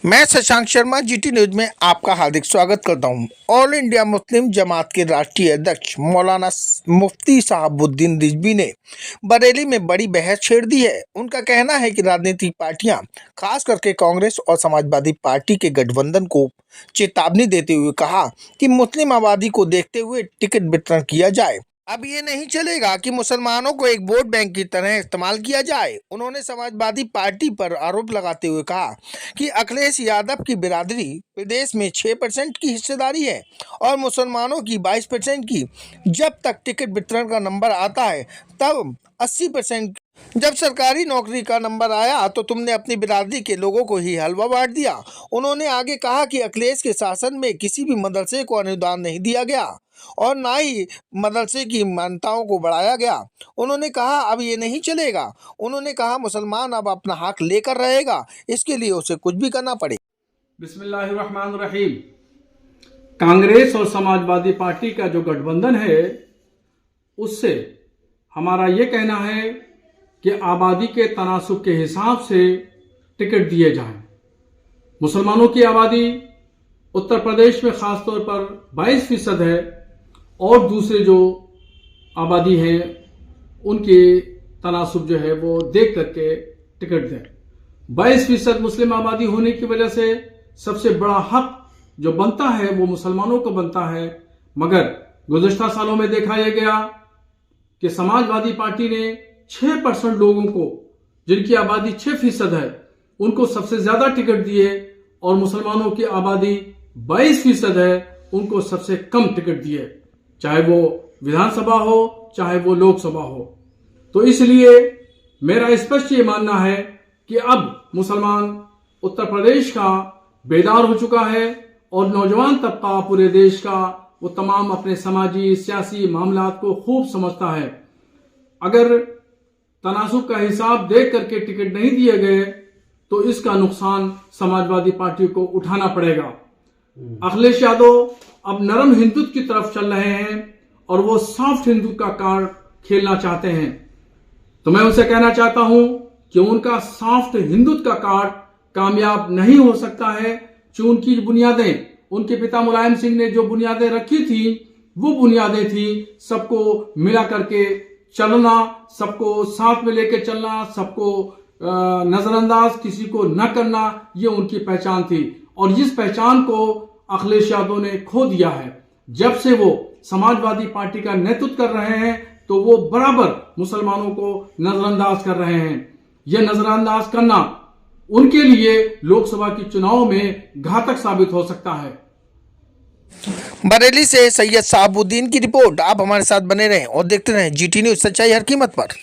मैं Shashank Sharma GT news में आपका हार्दिक स्वागत करता हूं। ऑल इंडिया मुस्लिम जमात के राष्ट्रीय अध्यक्ष मौलाना मुफ्ती साहबुद्दीन रिजवी ने बरेली में बड़ी बहस छेड़ दी है। उनका कहना है कि राजनीतिक पार्टियां खास करके कांग्रेस और समाजवादी पार्टी के गठबंधन को चेतावनी देते हुए कहा कि मुस्लिम आबादी को देखते हुए टिकट वितरण किया जाए। अब ये नहीं चलेगा कि मुसलमानों को एक वोट बैंक की तरह इस्तेमाल किया जाए। उन्होंने समाजवादी पार्टी पर आरोप लगाते हुए कहा कि अखिलेश यादव की बिरादरी प्रदेश में 6% की हिस्सेदारी है और मुसलमानों की 22% की। जब तक टिकट वितरण का नंबर आता है तब 80%। जब सरकारी नौकरी का नंबर आया तो तुमने अपनी बिरादरी के लोगों को ही हलवा बांट दिया। उन्होंने आगे कहा कि अखिलेश के शासन में किसी भी मदरसे को अनुदान नहीं दिया गया और ना ही मदरसे की मान्यताओं को बढ़ाया गया। उन्होंने कहा अब ये नहीं चलेगा। उन्होंने कहा मुसलमान अब अपना हक लेकर रहेगा, इसके लिए उसे कुछ भी करना पड़े। बिस्मिल्लाहिर्रहमानिर्रहीम। कांग्रेस और समाजवादी पार्टी का जो गठबंधन है उससे हमारा ये कहना है कि आबादी के तनासुब के हिसाब से टिकट दिए जाएं। मुसलमानों की आबादी उत्तर प्रदेश में खासतौर पर 22% है और दूसरे जो आबादी है उनके तनासुब जो है वो देख करके टिकट दें। 22% मुस्लिम आबादी होने की वजह से सबसे बड़ा हक जो बनता है वो मुसलमानों को बनता है, मगर गुज़श्ता सालों में देखा यह गया कि समाजवादी पार्टी ने 6% लोगों को, जिनकी आबादी 6% है, उनको सबसे ज्यादा टिकट दिए और मुसलमानों की आबादी 22% है, उनको सबसे कम टिकट दिए, चाहे वो विधानसभा हो चाहे वो लोकसभा हो। तो इसलिए मेरा स्पष्ट ये मानना है कि अब मुसलमान उत्तर प्रदेश का बेदार हो चुका है और नौजवान तबका पूरे देश का वो तमाम अपने समाजी सियासी मामलात को खूब समझता है। अगर तनासुब का हिसाब देख करके टिकट नहीं दिए गए तो इसका नुकसान समाजवादी पार्टी को उठाना पड़ेगा। अखिलेश यादव अब नरम हिंदुत्व की तरफ चल रहे हैं और वो सॉफ्ट हिंदुत्व का कार्ड खेलना चाहते हैं। तो मैं उनसे कहना चाहता हूं कि उनका सॉफ्ट हिंदुत्व का कार्ड कामयाब नहीं हो सकता है, कि उनकी बुनियादें, उनके पिता मुलायम सिंह ने जो बुनियादें रखी थी वो बुनियादें थी सबको मिला करके चलना, सबको साथ में लेके चलना, सबको नजरअंदाज किसी को न करना, ये उनकी पहचान थी और इस पहचान को अखिलेश यादव ने खो दिया है। जब से वो समाजवादी पार्टी का नेतृत्व कर रहे हैं तो वो बराबर मुसलमानों को नजरअंदाज कर रहे हैं। यह नजरअंदाज करना उनके लिए लोकसभा के चुनाव में घातक साबित हो सकता है। बरेली से सैयद साहबुद्दीन की रिपोर्ट। आप हमारे साथ बने रहें और देखते रहें जीटी न्यूज, सच्चाई हर कीमत पर।